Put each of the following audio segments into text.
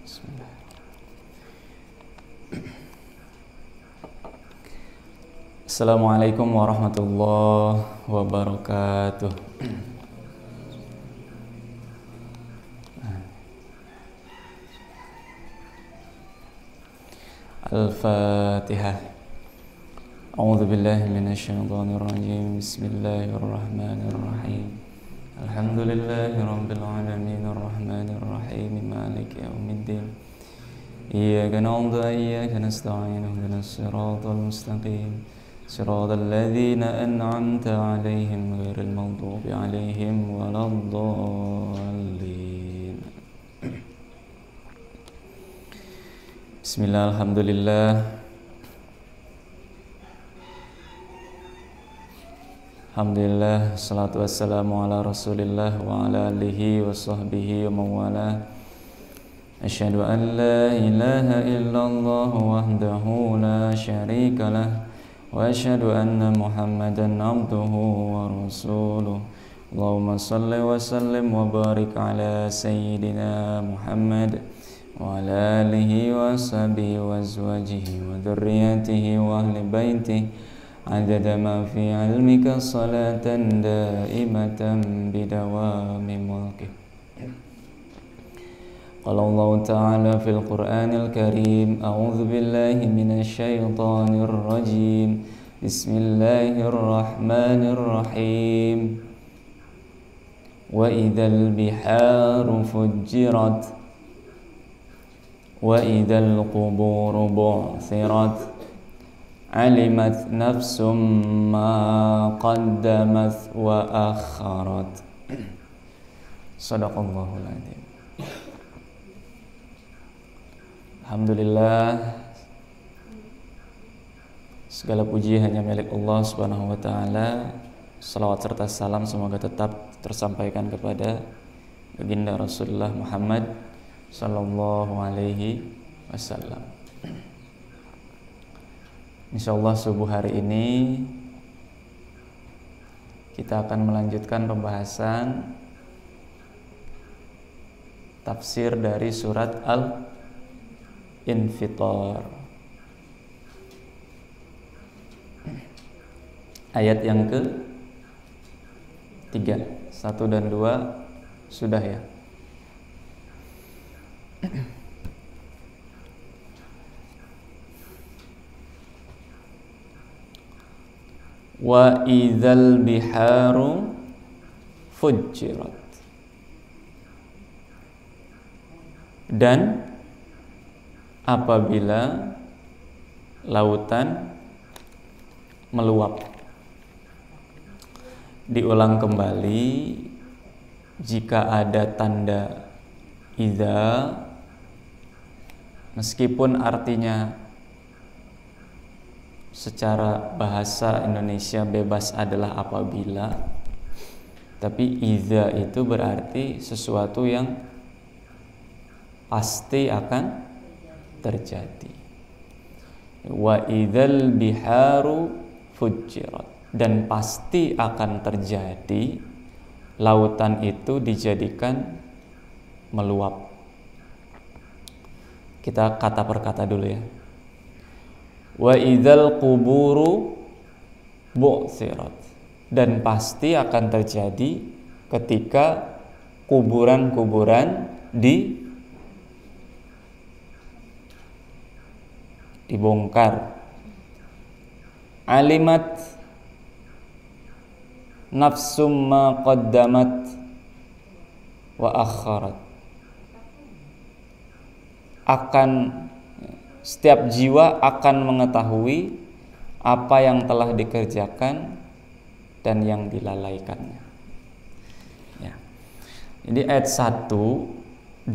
Bismillah. Assalamualaikum warahmatullahi wabarakatuh. Al-Fatihah. A'udzu billahi minasyaitonir rajim. Bismillahirrahmanirrahim. Alhamdulillahi rabbil alamin arrahmanir rahim maliki yaumiddin. Iyyaka na'budu wa iyyaka nasta'in ihdinas siratal mustaqim siratal ladzina an'amta 'alaihim ghairil maghdubi 'alaihim waladdallin. Bismillah, alhamdulillah. Alhamdulillah, salatu wassalamu ala rasulillah wa ala alihi wa sahbihi wa mawala. Asyhadu an la ilaha illallah wahdahu la syarika lah, wa asyhadu anna muhammadan abduhu wa rasuluh. Allahumma salli wa sallim wa barik ala sayyidina Muhammad wa ala alihi wa sahbihi wa azwajihi wa dhurriyyatihi wa ahli baitihi adada ma fi ilmika salatan daimatan bidawami mulkih. Qala Allah ta'ala fil Qur'anil Karim, a'udzu billahi minasy syaithanir rajim. Bismillahirrahmanirrahim. Wa idzal biharu fujjirat wa idzal quburu bu'thirat alimat nafsum ma qaddamat wa akharat. Shadaqallahul adzim. Alhamdulillah, segala puji hanya milik Allah Subhanahu wa taala. Salawat serta salam semoga tetap tersampaikan kepada baginda Rasulullah Muhammad sallallahu alaihi wasallam. Insyaallah subuh hari ini kita akan melanjutkan pembahasan tafsir dari surat Al-Infitar. Ayat yang ke-3, 1 dan 2 sudah ya. Wa idzal biharu fujjirat, dan apabila lautan meluap. Diulang kembali, jika ada tanda idza, meskipun artinya secara bahasa Indonesia bebas adalah apabila, tapi idza itu berarti sesuatu yang pasti akan terjadi. Wa idzal biharu fujjirat, dan pasti akan terjadi lautan itu dijadikan meluap. Kita kata per kata dulu ya. Wa idzal quburu bu'thirat, dan pasti akan terjadi ketika kuburan-kuburan dibongkar. Alimat nafsum ma qaddamat wa akharat, setiap jiwa akan mengetahui apa yang telah dikerjakan dan yang dilalaikannya. Ya. Jadi ayat 1, 2,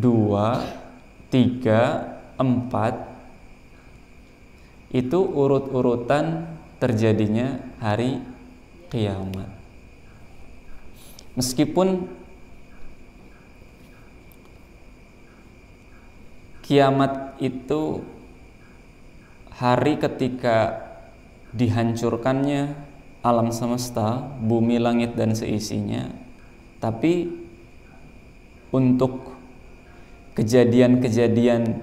3, 4 itu urut-urutan terjadinya hari kiamat. Meskipun kiamat itu hari ketika dihancurkannya alam semesta, bumi, langit, dan seisinya, tapi untuk kejadian-kejadian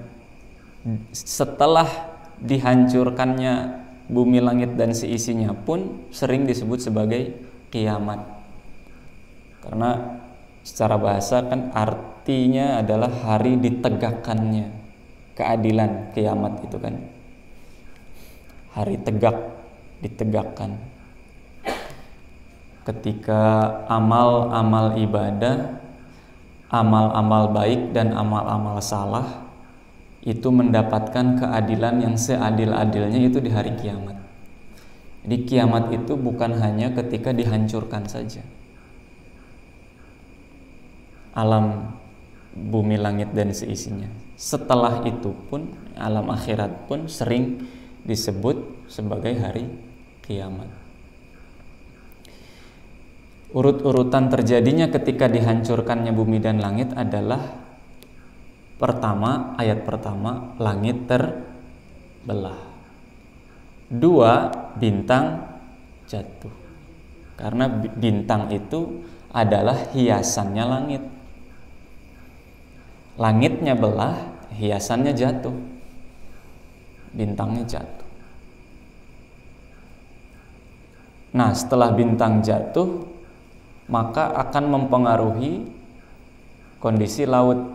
setelah dihancurkannya bumi, langit dan seisinya pun sering disebut sebagai kiamat. Karena secara bahasa kan artinya adalah hari ditegakkannya keadilan, kiamat itu kan. Hari tegak, ditegakkan. Ketika amal-amal ibadah, amal-amal baik dan amal-amal salah itu mendapatkan keadilan yang seadil-adilnya itu di hari kiamat. Jadi kiamat itu bukan hanya ketika dihancurkan saja. Alam bumi, langit dan seisinya. Setelah itu pun alam akhirat pun sering disebut sebagai hari kiamat. Urut-urutan terjadinya ketika dihancurkannya bumi dan langit adalah pertama, ayat pertama, langit terbelah. 2, bintang jatuh. Karena bintang itu adalah hiasannya langit. Langitnya belah, hiasannya jatuh. Bintangnya jatuh. Nah, setelah bintang jatuh, maka akan mempengaruhi kondisi laut.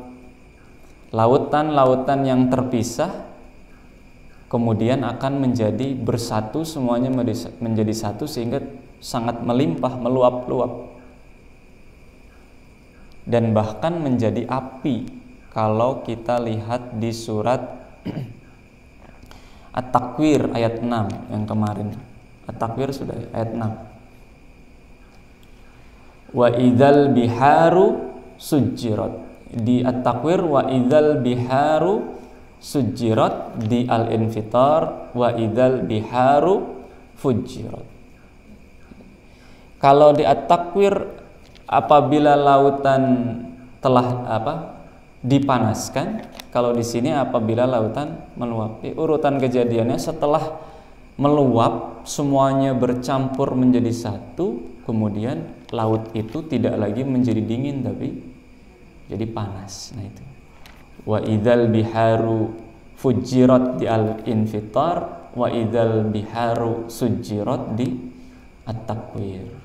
Lautan-lautan yang terpisah kemudian akan menjadi bersatu, semuanya menjadi satu sehingga sangat melimpah, meluap-luap. Dan bahkan menjadi api kalau kita lihat di surat At-Takwir ayat 6 yang kemarin. At-Takwir sudah ayat 6. Wa idzal biharu sujjirat. Di At-Takwir wa idzal biharu sujjirat, di Al-Infitar wa idzal biharu fujjirat. Kalau di At-Takwir apabila lautan telah dipanaskan, kalau di sini apabila lautan meluap. Urutan kejadiannya setelah meluap semuanya bercampur menjadi satu, kemudian laut itu tidak lagi menjadi dingin tapi jadi panas. Nah itu. Wa idzal biharu fujirat di Al-Infitar, wa idzal biharu sujirat di At-Takwir.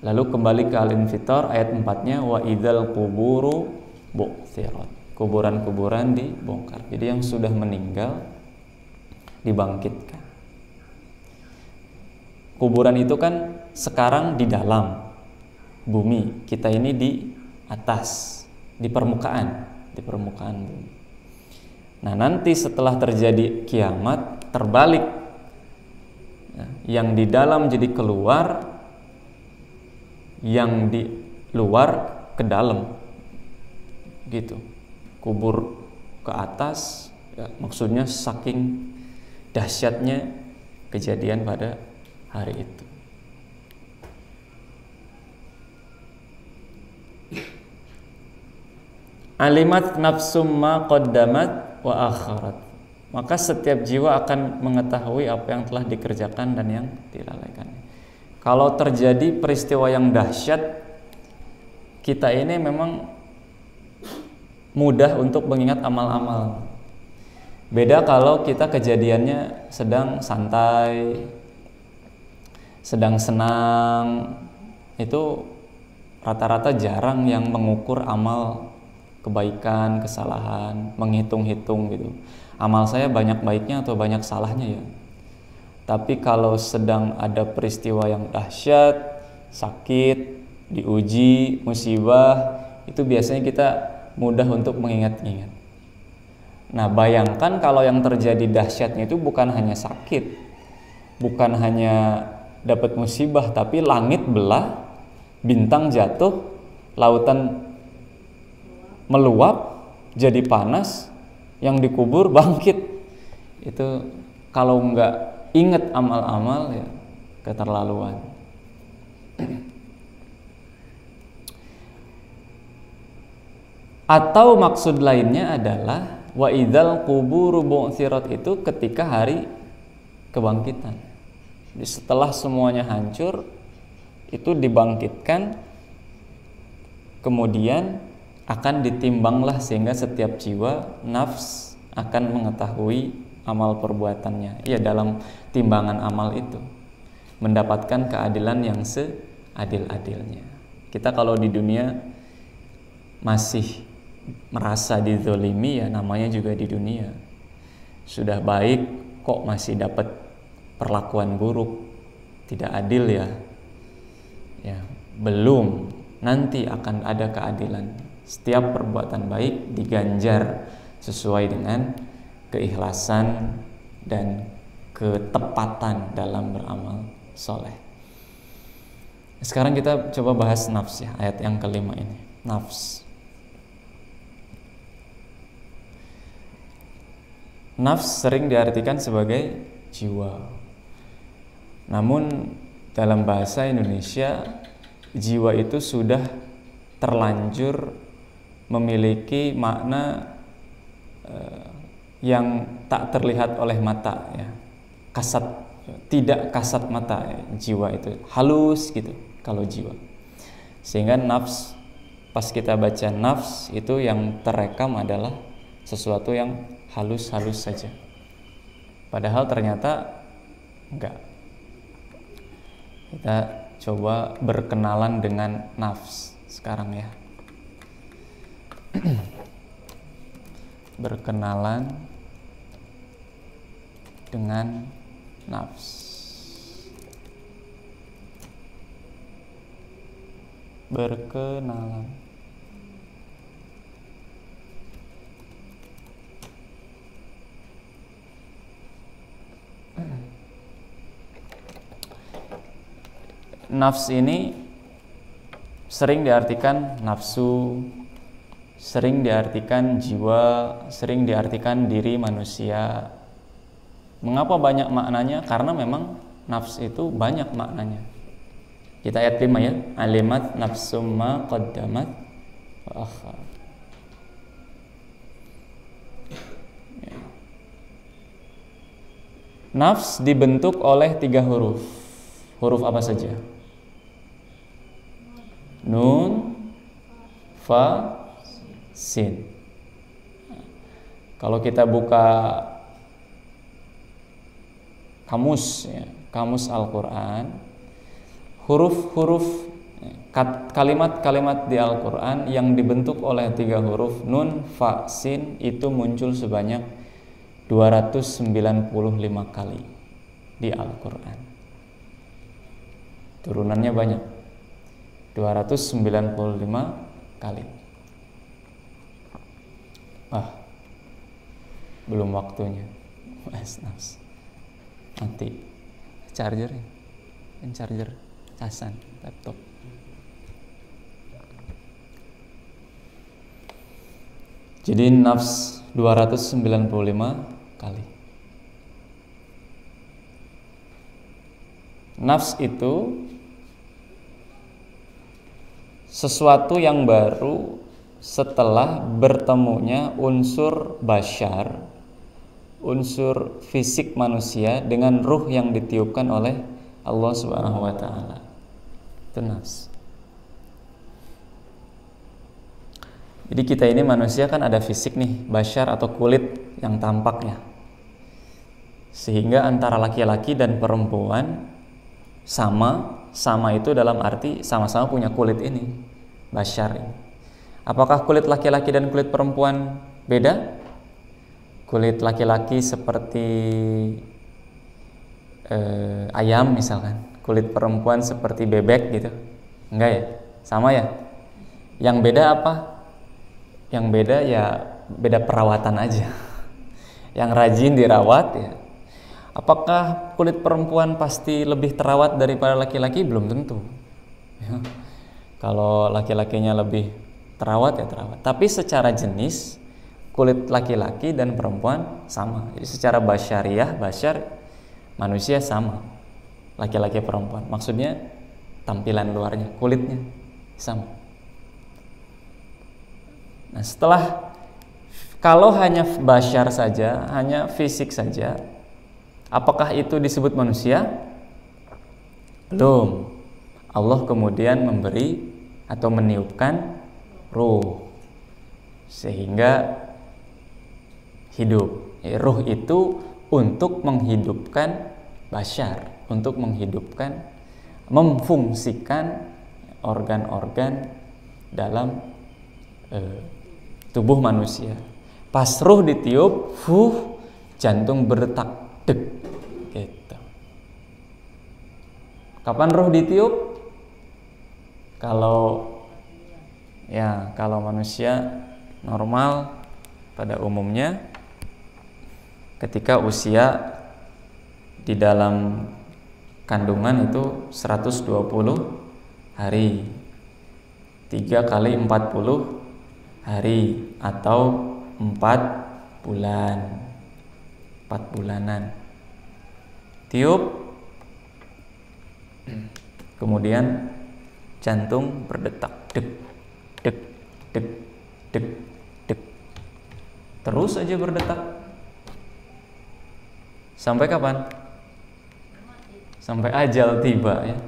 Lalu kembali ke Al-Infitar ayat 4-nya, wa idzal quburu bu'thirat. Kuburan-kuburan dibongkar. Jadi yang sudah meninggal dibangkitkan. Kuburan itu kan sekarang di dalam bumi, kita ini di atas, di permukaan bumi. Nah, nanti setelah terjadi kiamat terbalik, yang di dalam jadi keluar, yang di luar ke dalam, gitu. Kubur ke atas, ya, maksudnya saking dahsyatnya kejadian pada hari itu. Alimat nafsum ma qaddamat wa akharat. Maka setiap jiwa akan mengetahui apa yang telah dikerjakan dan yang dilalaikan. Kalau terjadi peristiwa yang dahsyat, kita ini memang mudah untuk mengingat amal-amal. Beda kalau kita kejadiannya sedang santai, sedang senang, itu rata-rata jarang yang mengukur amal kebaikan, kesalahan, menghitung-hitung gitu. Amal saya banyak baiknya atau banyak salahnya ya. Tapi kalau sedang ada peristiwa yang dahsyat, sakit, diuji, musibah, itu biasanya kita mudah untuk mengingat-ingat. Nah, bayangkan kalau yang terjadi dahsyatnya itu bukan hanya sakit, bukan hanya dapat musibah, tapi langit belah, bintang jatuh, lautan meluap, jadi panas, yang dikubur bangkit. Itu kalau nggak ingat amal-amal ya keterlaluan. Atau maksud lainnya adalah wa idzal quburu bu'thirat, itu ketika hari kebangkitan. Jadi setelah semuanya hancur, itu dibangkitkan kemudian akan ditimbanglah sehingga setiap jiwa nafs akan mengetahui amal perbuatannya. Ya, dalam timbangan amal itu mendapatkan keadilan yang seadil-adilnya. Kita kalau di dunia masih merasa dizolimi, ya namanya juga di dunia. Sudah baik kok masih dapat perlakuan buruk, tidak adil ya. Ya, belum, nanti akan ada keadilan. Setiap perbuatan baik diganjar sesuai dengan keikhlasan dan ketepatan dalam beramal soleh. Sekarang kita coba bahas nafs ya, ayat yang kelima ini. Nafs. Nafs sering diartikan sebagai jiwa. Namun dalam bahasa Indonesia, jiwa itu sudah terlanjur memiliki makna yang tak terlihat oleh mata ya. Tidak kasat mata ya, jiwa itu halus gitu kalau jiwa. Sehingga nafs, pas kita baca nafs itu yang terekam adalah sesuatu yang halus-halus saja. Padahal ternyata enggak. Kita coba berkenalan dengan nafs sekarang ya. Berkenalan dengan nafs. Berkenalan. Nafs ini sering diartikan nafsu, sering diartikan jiwa, sering diartikan diri manusia. Mengapa banyak maknanya? Karena memang nafs itu banyak maknanya. Kita ayat 5 ya. Alimat nafsum ma qaddamat wa akhar. Nafs dibentuk oleh 3 huruf. Huruf apa saja? Nun, fa, sin. Kalau kita buka kamus ya, kamus Al-Quran, huruf-huruf kalimat-kalimat di Al-Quran yang dibentuk oleh 3 huruf nun, fa, sin itu muncul sebanyak 295 kali di Al-Quran. Turunannya banyak, 295 kali. Belum waktunya nafs. Nanti charger casan laptop. Jadi nafs 295 kali. Nafs itu sesuatu yang baru setelah bertemunya unsur basyar, unsur fisik manusia dengan ruh yang ditiupkan oleh Allah Subhanahu wa taala. Itu nafs. Jadi kita ini manusia kan ada fisik nih, basyar atau kulit yang tampaknya. Sehingga antara laki-laki dan perempuan sama itu dalam arti sama-sama punya kulit ini, basyar ini. Apakah kulit laki-laki dan kulit perempuan beda? Kulit laki-laki seperti ayam misalkan, kulit perempuan seperti bebek gitu. Enggak ya? Sama ya? Yang beda apa? Yang beda ya beda perawatan aja. Yang rajin dirawat ya. Apakah kulit perempuan pasti lebih terawat daripada laki-laki? Belum tentu ya. Kalau laki-lakinya lebih terawat ya terawat. Tapi secara jenis kulit laki-laki dan perempuan sama. Jadi secara basyariah, basyar manusia sama, laki-laki perempuan. Maksudnya tampilan luarnya, kulitnya sama. Nah setelah, kalau hanya basyar saja, hanya fisik saja, apakah itu disebut manusia? Belum. Allah kemudian memberi atau meniupkan ruh, sehingga hidup. Ruh itu untuk menghidupkan basyar, untuk menghidupkan, memfungsikan organ-organ dalam tubuh manusia. Pas ruh ditiup, jantung berdetak, deg, gitu. Kapan ruh ditiup? Kalau manusia normal pada umumnya ketika usia di dalam kandungan itu 120 hari, 3 kali 40 hari, atau 4 bulanan. Tiup, kemudian jantung berdetak, deg, deg, deg, deg, deg, terus aja berdetak. Sampai kapan? Sampai ajal tiba, ya.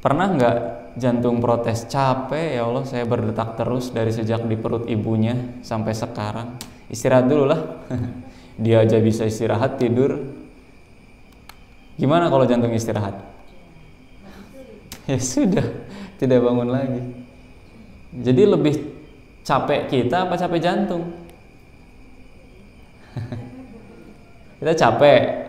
Pernah nggak jantung protes, capek ya Allah, saya berdetak terus dari sejak di perut ibunya sampai sekarang, istirahat dulu lah. Dia aja bisa istirahat, tidur. Gimana kalau jantung istirahat? Ya sudah, tidak bangun lagi. Jadi lebih capek kita apa capek jantung? Kita capek.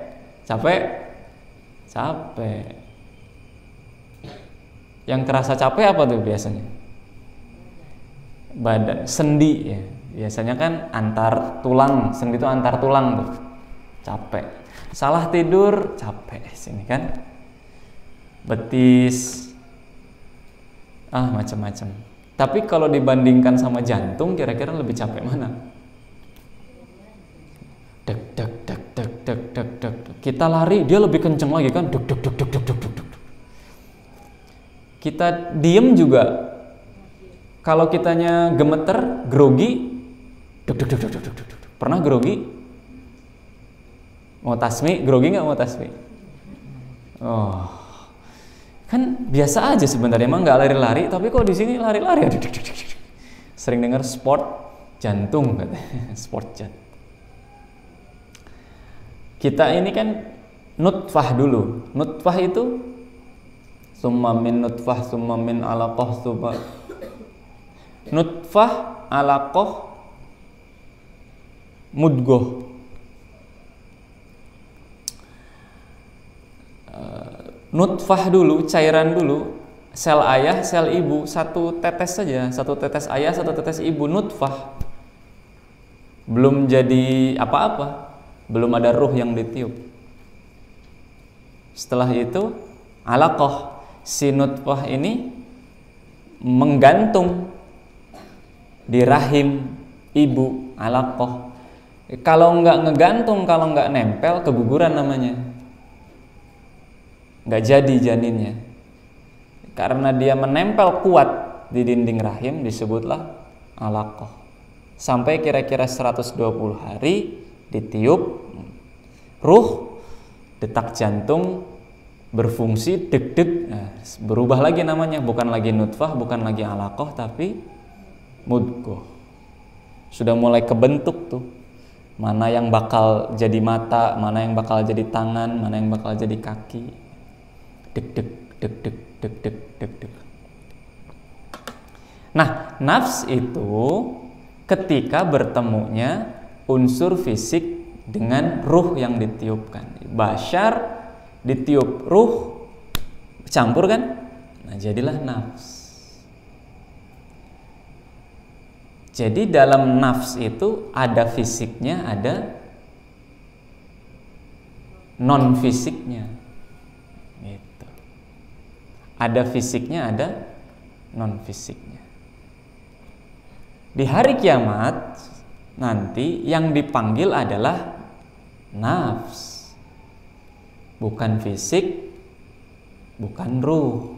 Yang kerasa capek apa tuh biasanya? Badan, sendi ya. Biasanya kan antar tulang, sendi itu antar tulang tuh. Capek. Salah tidur, capek sini kan. Betis. Macam-macam. Tapi kalau dibandingkan sama jantung, kira-kira lebih capek mana? Deg deg deg deg deg deg deg. Kita lari, dia lebih kenceng lagi kan? Deg deg deg deg deg deg deg. Kita diem juga, kalau kitanya gemeter, grogi, deg deg deg deg deg deg. Pernah grogi? Mau tasmi, grogi nggak mau tasmi? Oh, kan biasa aja sebenarnya, emang nggak lari-lari, tapi kok di sini lari-lari. Sering dengar sport jantung katanya, sport jantung. Kita ini kan nutfah dulu. Nutfah itu summa min nutfah, summa min alaqah, summa nutfah, alaqah, mudghah. Nutfah dulu, cairan dulu, sel ayah, sel ibu, satu tetes saja, satu tetes ayah, satu tetes ibu, nutfah. Belum jadi apa-apa, belum ada ruh yang ditiup. Setelah itu alaqah, si nutfah ini menggantung di rahim ibu, alaqah. Kalau nggak ngegantung, kalau nggak nempel, keguguran namanya. Nggak jadi janinnya. Karena dia menempel kuat di dinding rahim, disebutlah alaqah. Sampai kira-kira 120 hari ditiup, ruh, detak jantung berfungsi, deg-deg, berubah lagi namanya, bukan lagi nutfah, bukan lagi alaqah, tapi mudghah. Sudah mulai kebentuk tuh, mana yang bakal jadi mata, mana yang bakal jadi tangan, mana yang bakal jadi kaki. Deg-deg, deg-deg, deg-deg, deg-deg. Nah, nafs itu ketika bertemunya unsur fisik dengan ruh yang ditiupkan. Basyar ditiup ruh, campur kan? Nah, jadilah nafs. Jadi dalam nafs itu ada fisiknya, ada non fisiknya. Gitu. Ada fisiknya, ada non fisiknya. Di hari kiamat nanti yang dipanggil adalah nafs, bukan fisik, bukan ruh.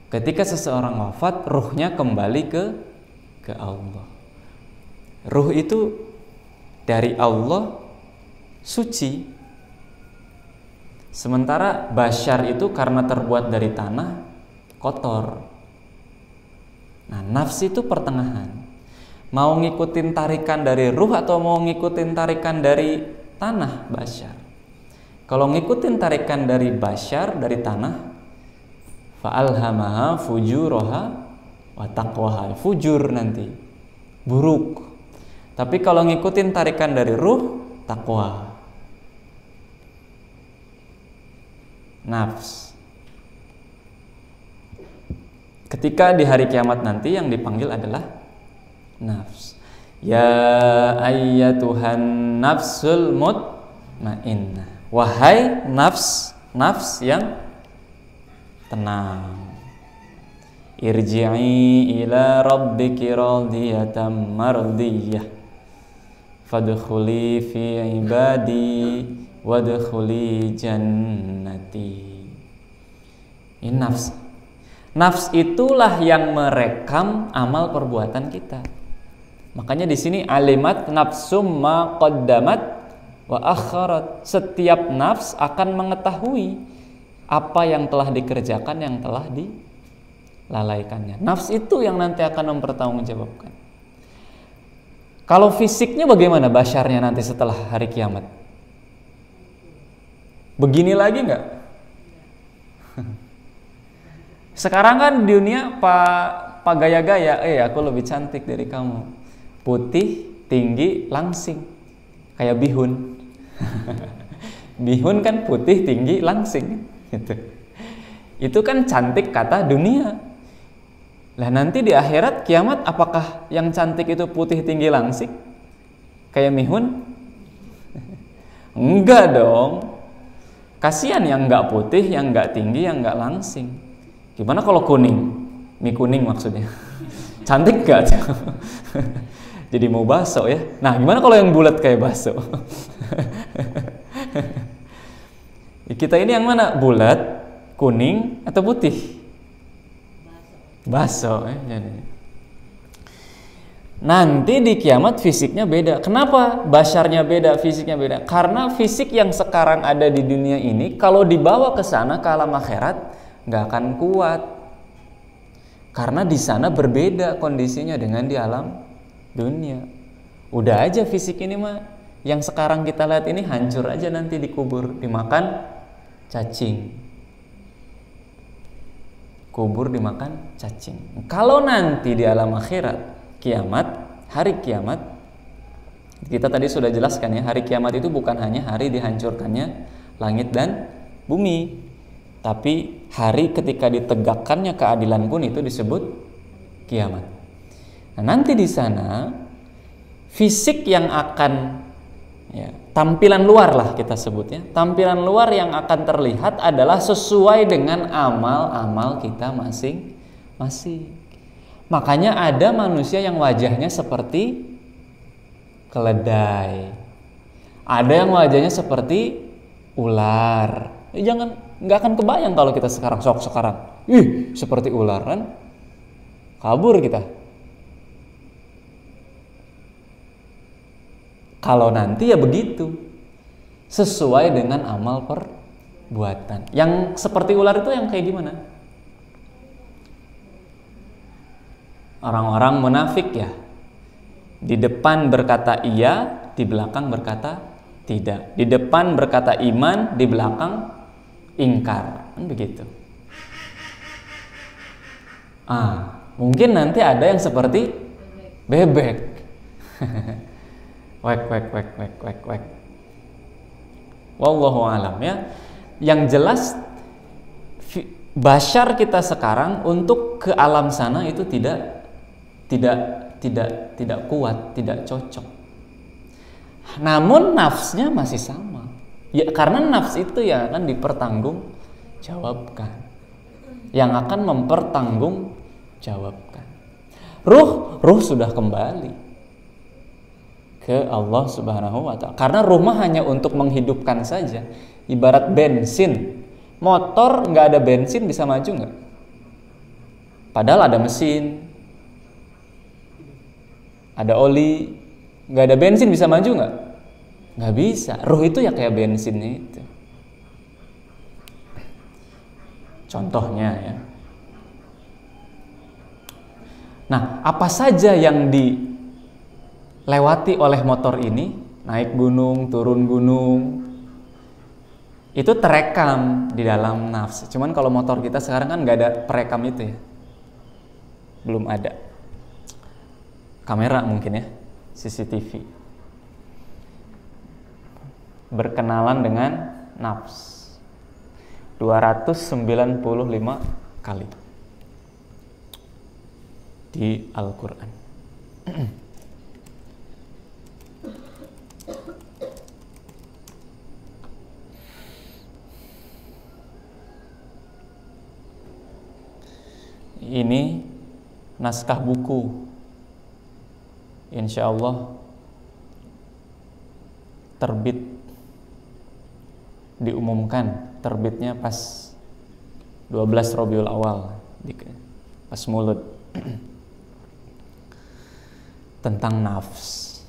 Ketika seseorang wafat, ruhnya kembali ke Allah. Ruh itu dari Allah suci. Sementara basyar itu karena terbuat dari tanah, kotor. Nah, nafs itu pertengahan. Mau ngikutin tarikan dari ruh atau mau ngikutin tarikan dari tanah, basyar. Kalau ngikutin tarikan dari basyar, dari tanah, fa'alhamaha fujuraha wa taqwaha. Fujur nanti, buruk. Tapi kalau ngikutin tarikan dari ruh, takwa. Nafs. Ketika di hari kiamat nanti yang dipanggil adalah nafs. Ya ayyatuhan nafsul mutmainnah. Wahai nafs, nafs yang tenang. Irji'i ila rabbiki radiyatan mardiyah. Fadkhuli fi ibadi wadkhuli jannati. Ini nafs. Nafs itulah yang merekam amal perbuatan kita. Makanya di sini alimat nafsum ma qaddamat wa akharat. Setiap nafs akan mengetahui apa yang telah dikerjakan, yang telah dilalaikannya. Nafs itu yang nanti akan mempertanggungjawabkan. Kalau fisiknya bagaimana basyarnya nanti setelah hari kiamat? Begini lagi nggak? Sekarang kan di dunia pak gaya-gaya, aku lebih cantik dari kamu, putih, tinggi, langsing, kayak bihun. Bihun kan putih, tinggi, langsing, gitu. Itu kan cantik kata dunia. Lah nanti di akhirat kiamat apakah yang cantik itu putih, tinggi, langsing, kayak mihun? Enggak dong. Kasihan yang nggak putih, yang nggak tinggi, yang nggak langsing. Gimana kalau kuning? Mie kuning maksudnya. Cantik gak? Jadi mau bakso ya. Nah, gimana kalau yang bulat kayak bakso? Kita ini yang mana? Bulat, kuning, atau putih? Bakso ya. Nanti di kiamat fisiknya beda. Kenapa? Basyarnya beda, fisiknya beda. Karena fisik yang sekarang ada di dunia ini, kalau dibawa ke sana ke alam akhirat, nggak akan kuat, karena di sana berbeda kondisinya dengan di alam dunia. Udah aja fisik ini mah yang sekarang kita lihat ini hancur aja, nanti dikubur, dimakan cacing, kubur dimakan cacing. Kalau nanti di alam akhirat, kiamat, hari kiamat, kita tadi sudah jelaskan ya, hari kiamat itu bukan hanya hari dihancurkannya langit dan bumi, tapi hari ketika ditegakkannya keadilan pun itu disebut kiamat. Nah, nanti di sana fisik yang akan tampilan luar lah kita sebutnya. Tampilan luar yang akan terlihat adalah sesuai dengan amal-amal kita masing-masing. Makanya ada manusia yang wajahnya seperti keledai. Ada yang wajahnya seperti ular. Nggak akan kebayang kalau kita sekarang seperti ular kan, kabur kita. Kalau nanti ya begitu, sesuai dengan amal perbuatan. Yang seperti ular itu yang kayak gimana? Orang-orang munafik ya, di depan berkata iya, di belakang berkata tidak. Di depan berkata iman, di belakang ingkar, kan begitu. Mungkin nanti ada yang seperti bebek. Wek. Wallahu alam ya. Yang jelas basyar kita sekarang untuk ke alam sana itu tidak kuat, tidak cocok. Namun nafsnya masih sama. Ya, karena nafs itu yang akan dipertanggungjawabkan, yang akan mempertanggungjawabkan. Ruh sudah kembali ke Allah Subhanahu wa Ta'ala. Karena ruh hanya untuk menghidupkan saja. Ibarat bensin, motor nggak ada bensin bisa maju nggak? Padahal ada mesin, ada oli, nggak ada bensin bisa maju nggak? Nggak bisa. Ruh itu ya kayak bensinnya itu. Contohnya ya, Nah, apa saja yang dilewati oleh motor ini, naik gunung, turun gunung, itu terekam di dalam nafs. Cuman kalau motor kita sekarang kan nggak ada perekam itu ya, belum ada. Kamera mungkin ya, CCTV. Berkenalan dengan nafs 295 kali di Al-Quran. Ini naskah buku, insya Allah terbit, diumumkan terbitnya pas 12 Rabiul Awal, pas Maulud, tentang nafs.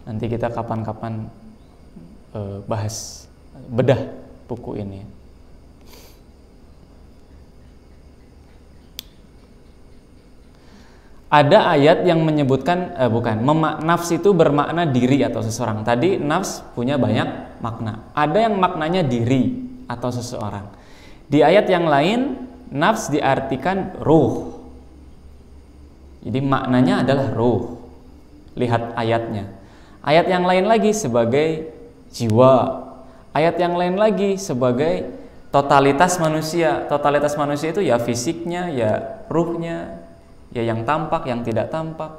Nanti kita kapan-kapan bahas, bedah buku ini. Ada ayat yang menyebutkan nafs itu bermakna diri atau seseorang. Tadi nafs punya banyak makna. Ada yang maknanya diri atau seseorang. Di ayat yang lain nafs diartikan ruh. Jadi maknanya adalah ruh. Lihat ayatnya. Ayat yang lain lagi sebagai jiwa. Ayat yang lain lagi sebagai totalitas manusia. Totalitas manusia itu ya fisiknya, ya ruhnya, ya yang tampak, yang tidak tampak.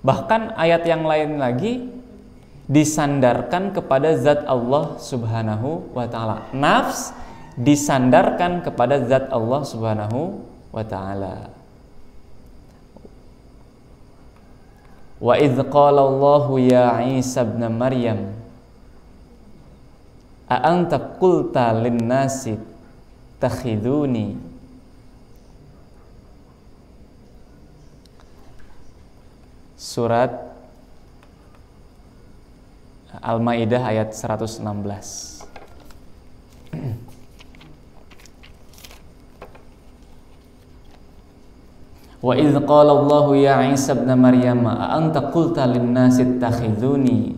Bahkan ayat yang lain lagi disandarkan kepada zat Allah Subhanahu wa ta'ala. Nafs disandarkan kepada zat Allah Subhanahu wa ta'ala. Wa idz qala Allahu ya Isa ibn Maryam a anta qulta lin-nasi takhiduni. Surat Al-Maidah ayat 116. Wa idz qala Allahu ya Isa ibn Maryam a anta qulta lin-nasi ittakhiduni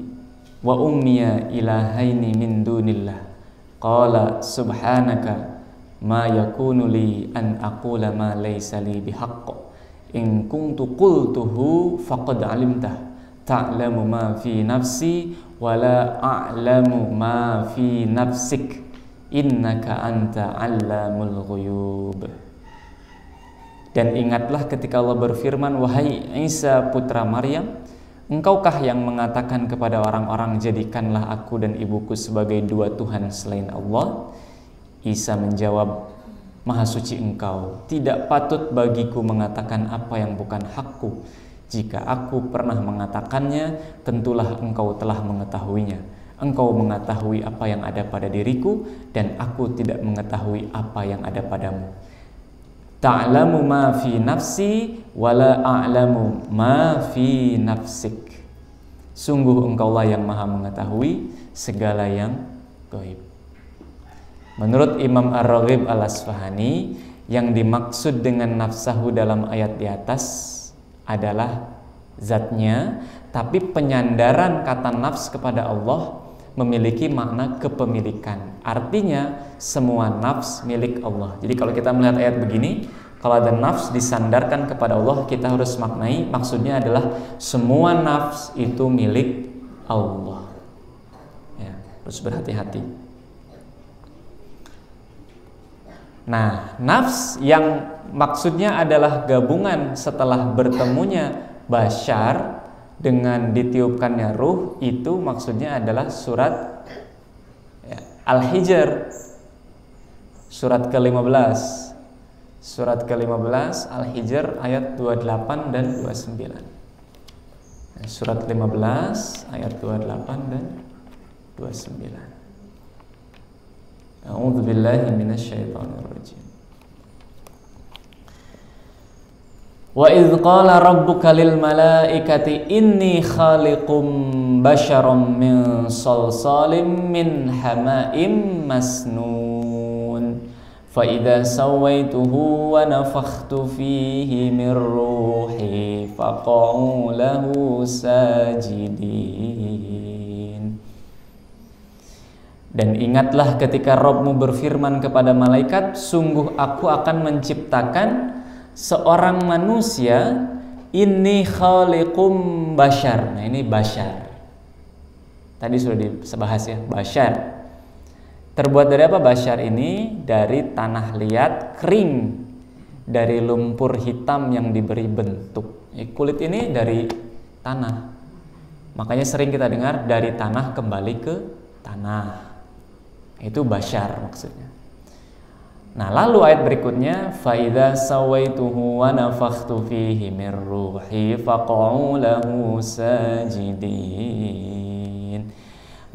wa ummiya ilahaini min dunillah qala subhanaka ma yakunu li an aqula ma laysa li bihaqq in kuntu qultuhu faqad alimtah ta'lamu ma fi nafsi wa la a'lamu ma fi nafsik innaka anta 'allamul ghuyub. Dan ingatlah ketika Allah berfirman, wahai Isa putra Maryam, engkaukah yang mengatakan kepada orang-orang, jadikanlah aku dan ibuku sebagai dua Tuhan selain Allah? Isa menjawab, Maha suci engkau, tidak patut bagiku mengatakan apa yang bukan hakku. Jika aku pernah mengatakannya, tentulah engkau telah mengetahuinya. Engkau mengetahui apa yang ada pada diriku, dan aku tidak mengetahui apa yang ada padamu. Ta'lamu ma fi nafsi wala a'lamu ma fi nafsik. Sungguh engkaulah yang maha mengetahui segala yang gaib. Menurut Imam Ar-Raghib Al-Asfahani, yang dimaksud dengan nafsahu dalam ayat di atas adalah zatnya, tapi penyandaran kata nafs kepada Allah memiliki makna kepemilikan. Artinya semua nafs milik Allah. Jadi kalau kita melihat ayat begini, kalau ada nafs disandarkan kepada Allah, kita harus maknai maksudnya adalah semua nafs itu milik Allah. Ya, harus berhati-hati. Nah, nafs yang maksudnya adalah gabungan setelah bertemunya bashar dengan ditiupkannya ruh, itu maksudnya adalah surat Al-Hijr, surat ke-15. Surat ke-15 Al-Hijr ayat 28 dan 29. Surat 15 ayat 28 dan 29. A'udzu billahi minasyaitonir rajim. Wa idz qala rabbuka lil malaikati inni khaliqum basharam min salsalim min hama'im masnun idza sawaituhu wa nafakhtu fihi min ruhi faqa'u lahu sajidin. Dan ingatlah ketika Rabbmu berfirman kepada malaikat, sungguh aku akan menciptakan seorang manusia, inni khaliqum bashar. Nah ini bashar, tadi sudah dibahas ya, bashar. Terbuat dari apa bashar ini? Dari tanah liat kering, dari lumpur hitam yang diberi bentuk. Kulit ini dari tanah, makanya sering kita dengar dari tanah kembali ke tanah. Itu bashar maksudnya. Nah lalu ayat berikutnya, fa idza sawaituhu wa nafakhtu fihi min ruhi faq'u lahu sajidin.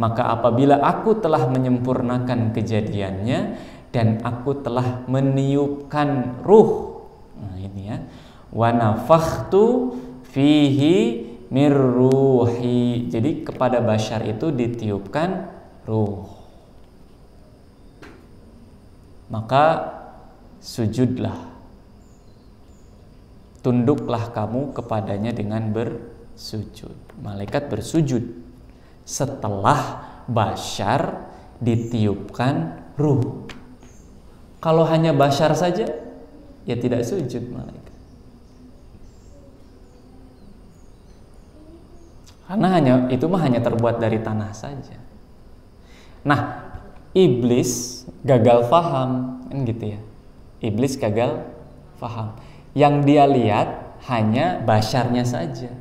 Maka apabila aku telah menyempurnakan kejadiannya dan aku telah meniupkan ruh, nah ini ya, wa nafakhtu fihi min ruhi. Jadi kepada bashar itu ditiupkan ruh. Maka sujudlah, tunduklah kamu kepadanya dengan bersujud. Malaikat bersujud setelah bashar ditiupkan ruh. Kalau hanya bashar saja, ya tidak sujud malaikat. Karena itu hanya terbuat dari tanah saja. Nah, iblis gagal faham, kan gitu ya. Iblis gagal faham. Yang dia lihat hanya basharnya saja.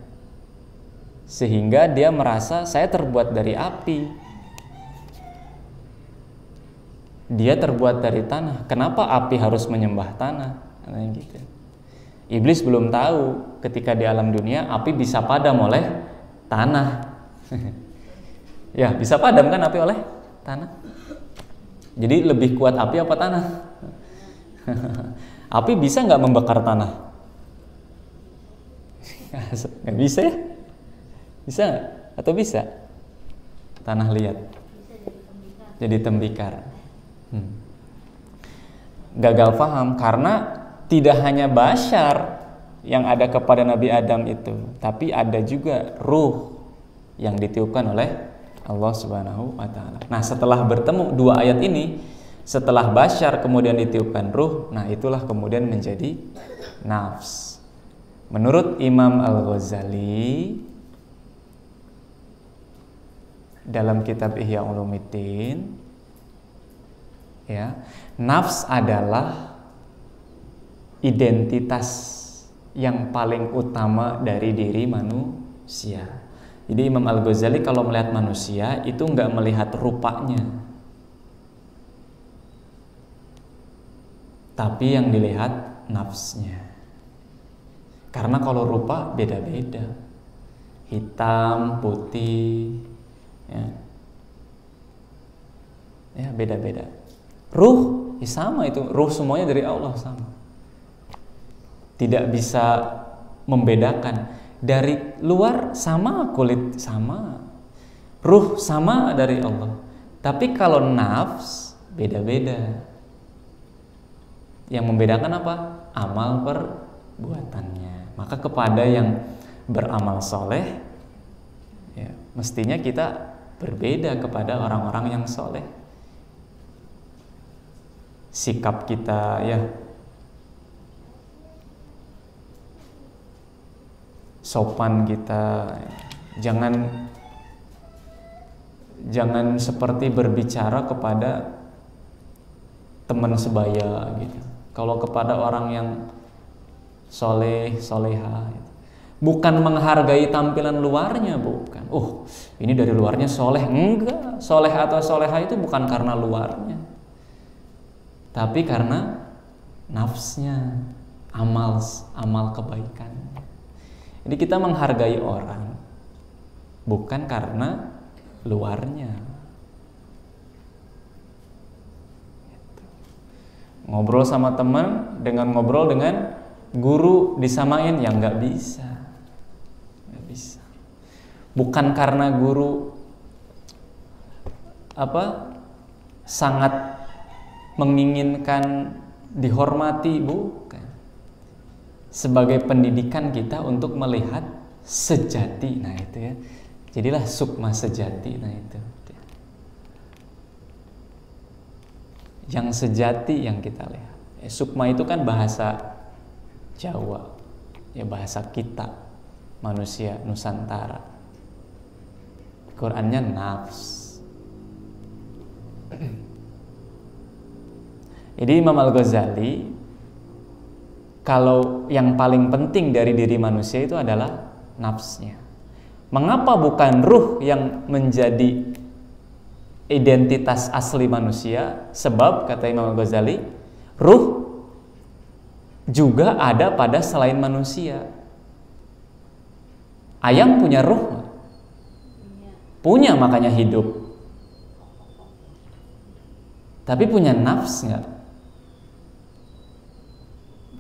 Sehingga dia merasa saya terbuat dari api. Dia terbuat dari tanah. Kenapa api harus menyembah tanah? Gitu. Iblis belum tahu ketika di alam dunia api bisa padam oleh tanah. Ya, bisa padam kan api oleh tanah. Jadi lebih kuat api apa tanah? Api bisa nggak membakar tanah? Nggak bisa ya? Bisa nggak? Atau bisa? Tanah liat jadi tembikar. Gagal paham karena tidak hanya bashar yang ada kepada Nabi Adam itu, tapi ada juga ruh yang ditiupkan oleh Allah Subhanahu wa ta'ala. Nah, setelah bertemu dua ayat ini, setelah bashar kemudian ditiupkan ruh, nah itulah kemudian menjadi nafs. Menurut Imam Al-Ghazali dalam kitab Ihya Ulumuddin, ya, nafs adalah identitas yang paling utama dari diri manusia. Jadi Imam Al-Ghazali kalau melihat manusia itu nggak melihat rupanya, tapi yang dilihat nafsnya. Karena kalau rupa beda-beda, hitam, putih, ya beda-beda. Ruh sama itu, ruh semuanya dari Allah sama. Tidak bisa membedakan. Dari luar sama, kulit sama, ruh sama dari Allah. Tapi kalau nafs beda-beda. Yang membedakan apa? Amal perbuatannya. Maka kepada yang beramal soleh, ya, mestinya kita berbeda kepada orang-orang yang soleh. Sikap kita, ya, sopan kita, jangan seperti berbicara kepada teman sebaya gitu. Kalau kepada orang yang soleh, soleha gitu. Bukan menghargai tampilan luarnya, bukan. Ini dari luarnya soleh. Enggak, soleh atau soleha itu bukan karena luarnya, tapi karena nafsnya, amal kebaikan. Jadi kita menghargai orang bukan karena luarnya. Ngobrol sama teman dengan ngobrol dengan guru disamain, yang nggak bisa. Bukan karena guru sangat menginginkan dihormati, bukan. Sebagai pendidikan kita untuk melihat sejati. Nah itu ya, jadilah sukma sejati. Nah itu yang sejati yang kita lihat. Sukma itu kan bahasa Jawa, ya bahasa kita manusia Nusantara. Qurannya nafs. Jadi Imam Al-Ghazali, kalau yang paling penting dari diri manusia itu adalah nafsnya. Mengapa bukan ruh yang menjadi identitas asli manusia? Sebab kata Imam Al-Ghazali, ruh juga ada pada selain manusia. Ayam punya ruh? Punya, makanya hidup. Tapi punya nafs nggak?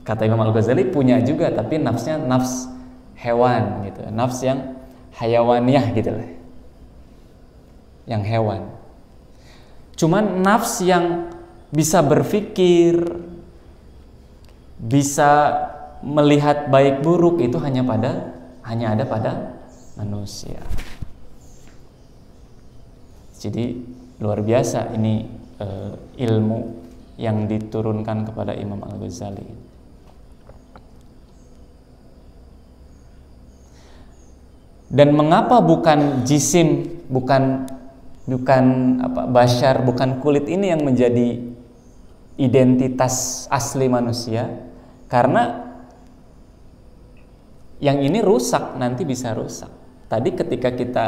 Kata Imam Al-Ghazali punya juga, tapi nafsnya nafs hewan gitu, nafs yang hayawaniah gitu lah, yang hewan. Cuman nafs yang bisa berpikir, bisa melihat baik buruk itu hanya ada pada manusia. Jadi luar biasa ini ilmu yang diturunkan kepada Imam Al-Ghazali. Dan mengapa bukan jisim, bukan basyar, bukan kulit ini yang menjadi identitas asli manusia? Karena yang ini rusak, nanti bisa rusak. Tadi ketika kita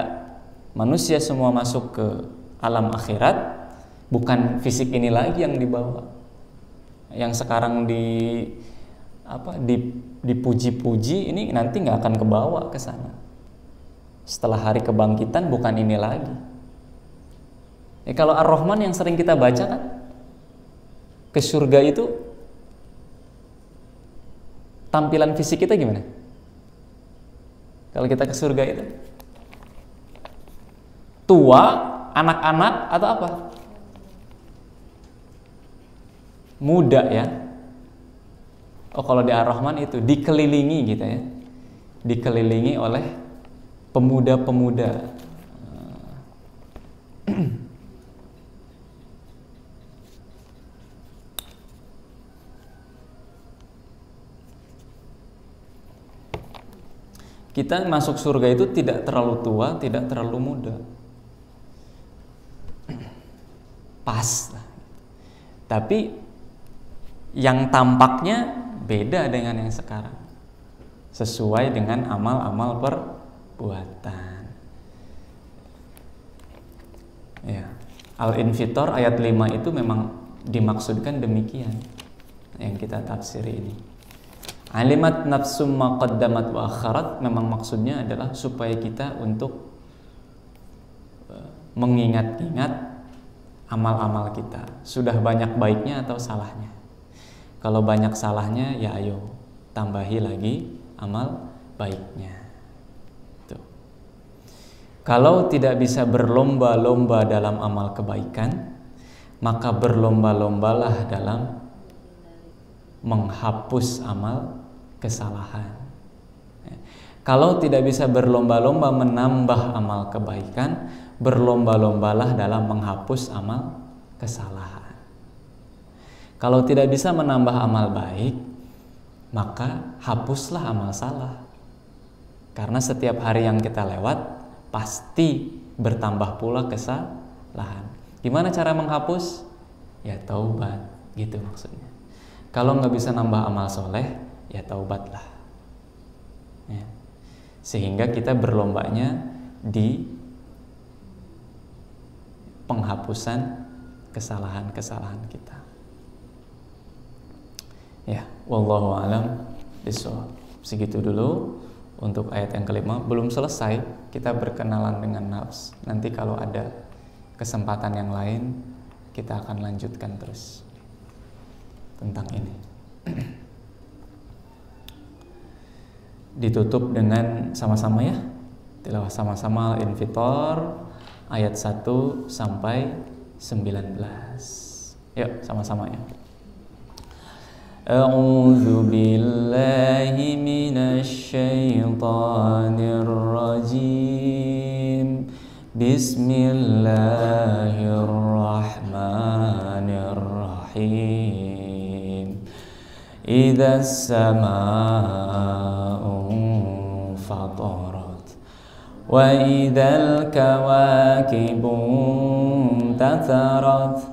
manusia semua masuk ke alam akhirat, bukan fisik ini lagi yang dibawa. Yang sekarang dipuji-puji ini nanti nggak akan kebawa ke sana. Setelah hari kebangkitan bukan ini lagi. Kalau Ar-Rahman yang sering kita baca kan, ke surga itu tampilan fisik kita gimana? Kalau kita ke surga itu tua, anak-anak atau apa? Muda ya. Oh kalau di Ar-Rahman itu dikelilingi gitu ya, dikelilingi oleh pemuda-pemuda. Kita masuk surga itu tidak terlalu tua, tidak terlalu muda, pas lah. Tapi yang tampaknya beda dengan yang sekarang, sesuai dengan amal-amal perbuatan. Ya, Al-Infitor ayat 5 itu memang dimaksudkan demikian yang kita tafsiri ini. Alimat nafsum ma qaddamat wa akharat, memang maksudnya adalah supaya kita untuk mengingat-ingat amal-amal kita, sudah banyak baiknya atau salahnya. Kalau banyak salahnya, ya ayo tambahi lagi amal baiknya. Tuh. Kalau tidak bisa berlomba-lomba dalam amal kebaikan, maka berlomba-lombalah dalam menghapus amal kesalahan. Kalau tidak bisa berlomba-lomba menambah amal kebaikan, berlomba-lombalah dalam menghapus amal kesalahan. Kalau tidak bisa menambah amal baik, maka hapuslah amal salah. Karena setiap hari yang kita lewat pasti bertambah pula kesalahan. Gimana cara menghapus? Ya taubat, gitu maksudnya. Kalau nggak bisa nambah amal soleh, ya taubatlah. Ya. Sehingga kita berlombanya di penghapusan kesalahan-kesalahan kita. Ya, wallahu a'lam bishawab. Segitu dulu untuk ayat yang kelima. Belum selesai, kita berkenalan dengan nafs. Nanti kalau ada kesempatan yang lain, kita akan lanjutkan terus tentang ini. Ditutup dengan sama-sama ya, tilawah sama-sama Al-Infitor ayat 1 sampai 19. Yuk sama-sama ya. A'udzu billahi minasy syaithanir rajim. Bismillahirrahmanirrahim. Idzas samaa'u fatarat wa idzal kawakibu tatharat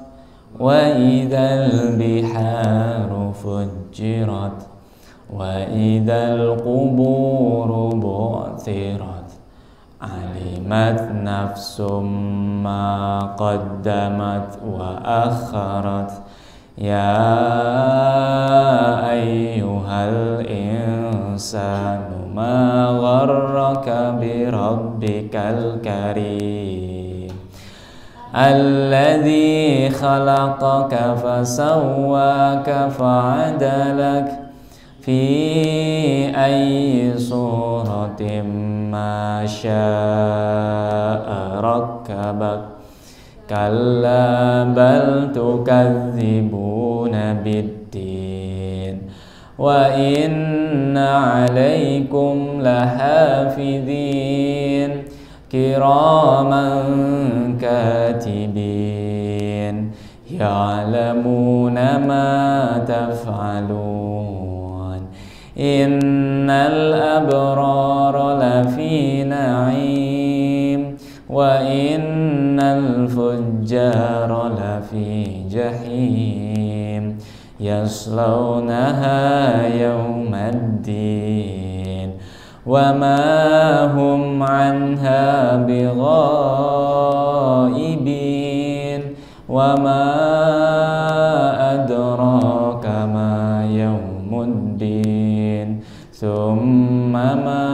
wa idzal biharu fujjirat wa idzal quburu bu'thirat alimat nafsum ma qaddamat wa akharat ya ayyuhal insanu ma gharraka bi rabbikal karim alladzi khalaqaka fasawwaka fa'adalak fi ayyi suratin ma syaa rakkabak kalla bal tukadzibuna biddin wa inna alaikum lahafidhin kiraman katibin ya'lamuna ma taf'alun innal abrara lafi na'im wa innal fujjara lafi jahim yaslawnaha yawmaddin wa ma hum anha bighaibin wa ma adraka ma yawmuddin thumma ma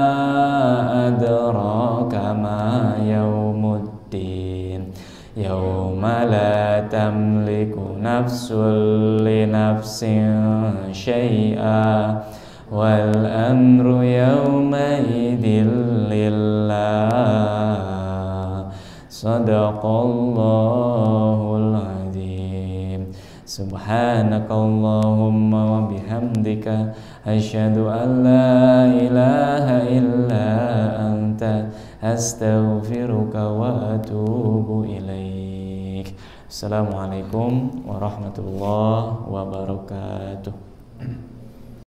adraka ma yawmuddin yawma la tamliku nafsun li nafsin syai'a wal amru yawma idzin lillah. Sadaqallahul azim. Subhanakallahumma wa bihamdika asyhadu an la ilaha illa anta astaghfiruka wa atubu ilaik. Assalamualaikum warahmatullahi wabarakatuh.